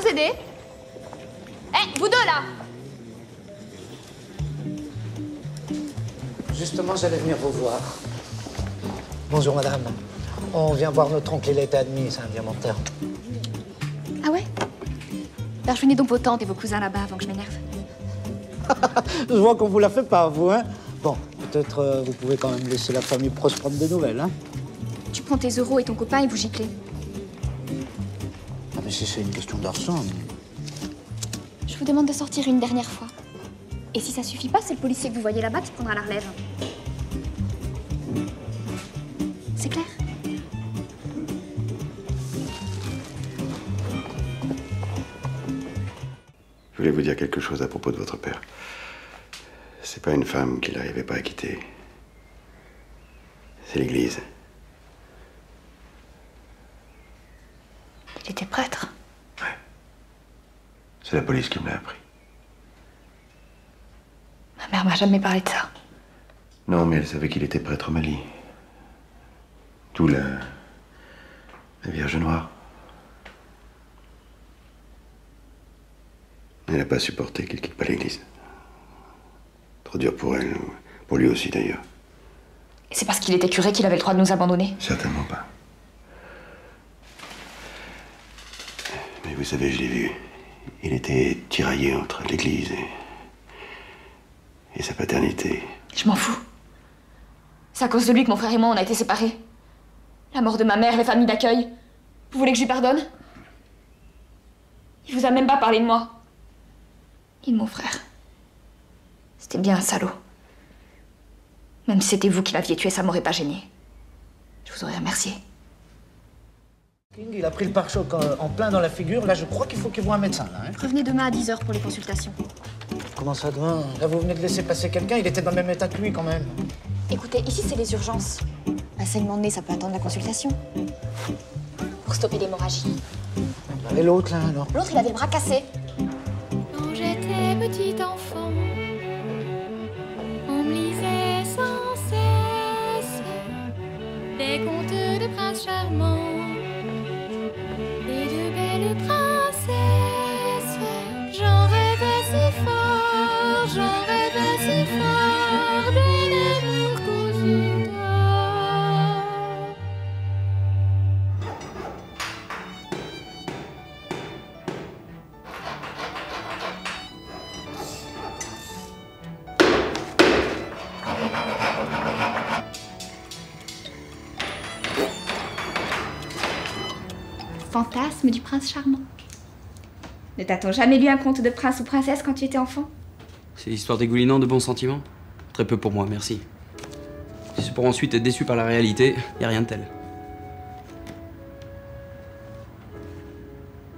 vous aider? Eh, vous deux, là! Justement, j'allais venir vous voir. Bonjour, madame. On vient voir notre oncle, il a été admis, c'est un diamantaire. Ah ouais? Alors rejoignez donc vos tantes et vos cousins là-bas avant que je m'énerve. Je vois qu'on vous la fait pas, vous, hein? Bon, peut-être vous pouvez quand même laisser la famille proche prendre des nouvelles, hein? Tu prends tes euros et ton copain et vous giclez. Ah, mais si c'est une question d'argent... Je vous demande de sortir une dernière fois. Et si ça suffit pas, c'est le policier que vous voyez là-bas qui prendra la relève. C'est clair? Je voulais vous dire quelque chose à propos de votre père. C'est pas une femme qu'il n'arrivait pas à quitter. C'est l'Église. Il était prêtre. Ouais. C'est la police qui me l'a appris. Ma mère m'a jamais parlé de ça. Non, mais elle savait qu'il était prêtre au Mali. D'où la Vierge Noire. Elle n'a pas supporté qu'il quitte pas l'église. Trop dur pour elle, pour lui aussi d'ailleurs. Et c'est parce qu'il était curé qu'il avait le droit de nous abandonner? Certainement pas. Mais vous savez, je l'ai vu. Il était tiraillé entre l'église et sa paternité. Je m'en fous. C'est à cause de lui que mon frère et moi on a été séparés. La mort de ma mère, les familles d'accueil. Vous voulez que je lui pardonne? Il vous a même pas parlé de moi. Ni de mon frère. C'était bien un salaud. Même si c'était vous qui l'aviez tué, ça m'aurait pas gêné. Je vous aurais remercié. King, il a pris le pare-choc en plein dans la figure. Là, je crois qu'il faut qu'il voie un médecin, là, hein? Revenez demain à 10h pour les consultations. Comment ça, demain? Là, vous venez de laisser passer quelqu'un, il était dans le même état que lui, quand même. Écoutez, ici c'est les urgences. Un saignement de nez, ça peut attendre la consultation. Pour stopper l'hémorragie. Et l'autre, là, alors? L'autre, il avait le bras cassé. Quand j'étais petit enfant, on me lisait sans cesse des contes de princes charmants et de belles princesses. J'en rêvais si fort, j'en rêvais si fort d'un amour conjugal. Fantasme du prince charmant. Ne t'a-t-on jamais lu un conte de prince ou princesse quand tu étais enfant? C'est l'histoire dégoulinante de bons sentiments? Très peu pour moi, merci. Si c'est pour ensuite être déçu par la réalité, y a rien de tel.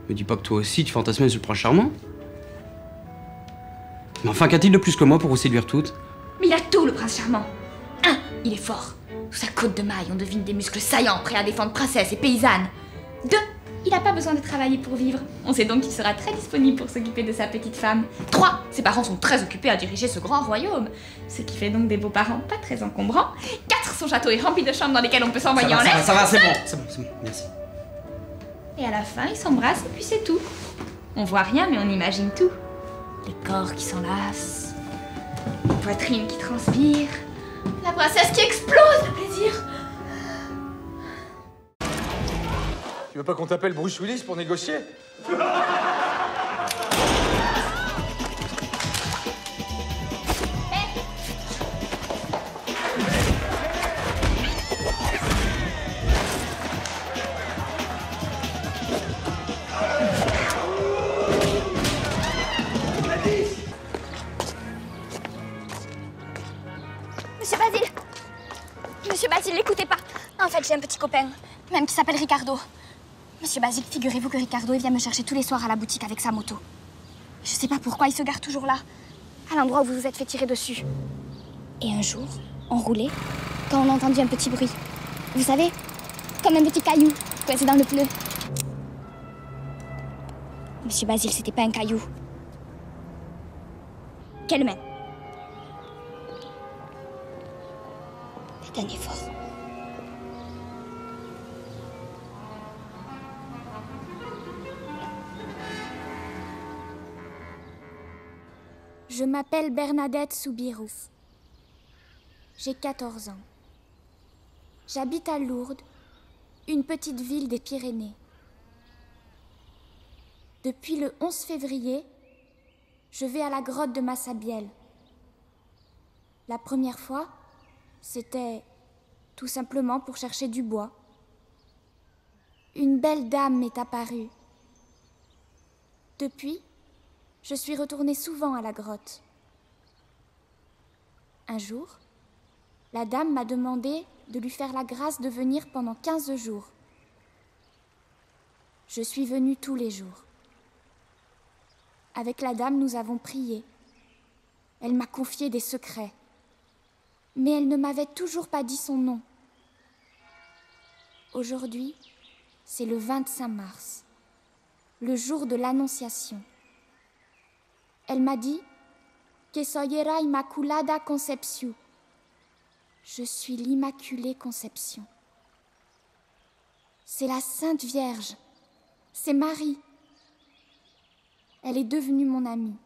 Me dis pas que toi aussi tu fantasmais sur le prince charmant? Mais enfin, qu'a-t-il de plus que moi pour vous séduire toutes? Mais il a tout, le prince charmant. 1. Il est fort. Sous sa côte de maille, on devine des muscles saillants, prêts à défendre princesses et paysannes. 2. Il n'a pas besoin de travailler pour vivre. On sait donc qu'il sera très disponible pour s'occuper de sa petite femme. 3. Ses parents sont très occupés à diriger ce grand royaume. Ce qui fait donc des beaux-parents pas très encombrants. 4. Son château est rempli de chambres dans lesquelles on peut s'envoyer en l'air. Ça va, c'est bon, merci. Et à la fin, ils s'embrassent et puis c'est tout. On voit rien, mais on imagine tout. Les corps qui s'enlacent, les poitrines qui transpirent, la princesse qui explose de plaisir. Tu veux pas qu'on t'appelle Bruce Willis pour négocier? Monsieur Basile! Monsieur Basile, l'écoutez pas. En fait, j'ai un petit copain, même qui s'appelle Ricardo. Monsieur Basile, figurez-vous que Ricardo, il vient me chercher tous les soirs à la boutique avec sa moto. Je sais pas pourquoi, il se gare toujours là, à l'endroit où vous vous êtes fait tirer dessus. Et un jour, on roulait, quand on a entendu un petit bruit. Vous savez, comme un petit caillou coincé dans le pneu. Monsieur Basile, c'était pas un caillou. Quelle main? Faites un effort. Je m'appelle Bernadette Soubirous. J'ai 14 ans. J'habite à Lourdes, une petite ville des Pyrénées. Depuis le 11 février, je vais à la grotte de Massabielle. La première fois, c'était tout simplement pour chercher du bois. Une belle dame m'est apparue. Depuis, je suis retournée souvent à la grotte. Un jour, la dame m'a demandé de lui faire la grâce de venir pendant 15 jours. Je suis venue tous les jours. Avec la dame, nous avons prié. Elle m'a confié des secrets. Mais elle ne m'avait toujours pas dit son nom. Aujourd'hui, c'est le 25 mars, le jour de l'Annonciation. Elle m'a dit que soy la Immaculada Concepción. Je suis l'Immaculée Conception. C'est la Sainte Vierge. C'est Marie. Elle est devenue mon amie.